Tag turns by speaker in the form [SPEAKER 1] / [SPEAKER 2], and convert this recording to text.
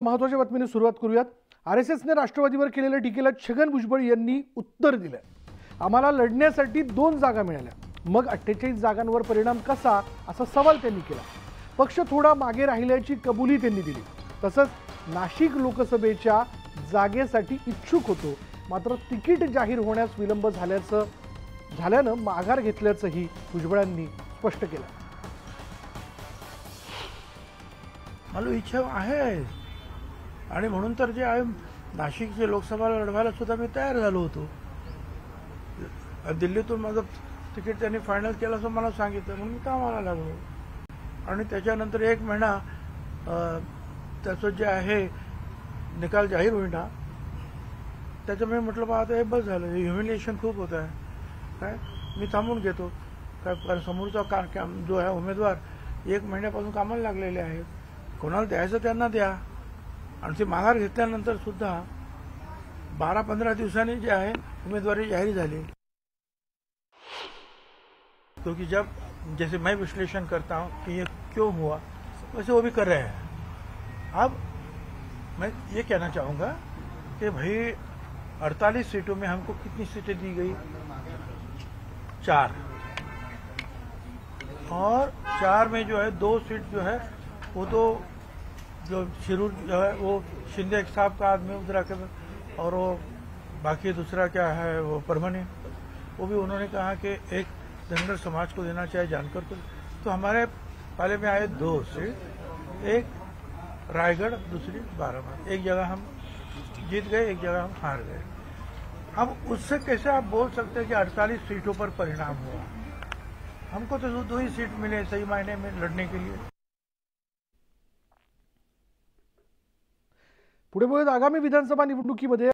[SPEAKER 1] महत्त्वाच्या बातमीने सुरुवात करूयात। आरएसएसने राष्ट्रवादीवर केलेल्या टीकेला छगन भुजबळ यांनी उत्तर दिलं। आम्हाला लढण्यासाठी 2 जागा मिळाल्या, मग 48 जागांवर परिणाम कसा, असा सवाल त्यांनी केला। पक्ष थोडा मागे राहिल्याची कबुली त्यांनी दिली। तसंच नाशिक लोकसभेच्या जागेसाठी इच्छुक होतो, मात्र तिकीट जाहीर होण्यास विलंब झाल्यानं माघार घेतल्याचंही भुजबळांनी स्पष्ट केलं।
[SPEAKER 2] मला इच्छा आहे आणि म्हणून तर जे आहे नाशिकची लोकसभा लढवायला सुद्धा मी तयार झालो होतो। दिल्लीतून माझं तिकीट त्यांनी फायनल केलं असं मला सांगितलं, म्हणून मी कामाला लागलो। आणि त्याच्यानंतर 1 महिना त्याचं जे आहे निकाल जाहीर होईना, त्याच्यामुळे म्हटलं बा आता हे बस झालं, ह्युमिलिएशन खूप होत आहे, काय मी थांबून घेतो काय। समोरचा जो आहे उमेदवार 1 महिन्यापासून कामाला लागलेले आहेत, कोणाला द्यायचं त्यांना द्या। आणि ते माघार घेतल्यानंतर सुद्धा 12-15 दिवसांनी जे आहे उम्मीदवारी जाहीर झाली। क्योंकि जब जैसे मैं विश्लेषण करता हूं कि ये क्यों हुआ, वैसे वो भी कर रहे हैं। अब मैं ये कहना चाहूंगा कि भाई 48 सीटों में हमको कितनी सीटें दी गई, 4, और 4 में जो है 2 सीट जो है वो तो जो शिरूर जो है वो शिंदे साहब का आदमी उधर के, और वो बाकी दूसरा क्या है वो परमानी, वो भी उन्होंने कहा कि एक धनगर समाज को देना चाहिए जानकर। तो हमारे पाले में आए 2 सीट, एक रायगढ़, दूसरी बाराबंकी। एक जगह हम जीत गए, एक जगह हम हार गए। अब उससे कैसे आप बोल सकते हैं कि 48 सीटों पर परिणाम हुआ? हमको तो 2 ही सीट मिले सही मायने में लड़ने के लिए।
[SPEAKER 1] पुढे आगामी विधानसभा निवडणुकीमध्ये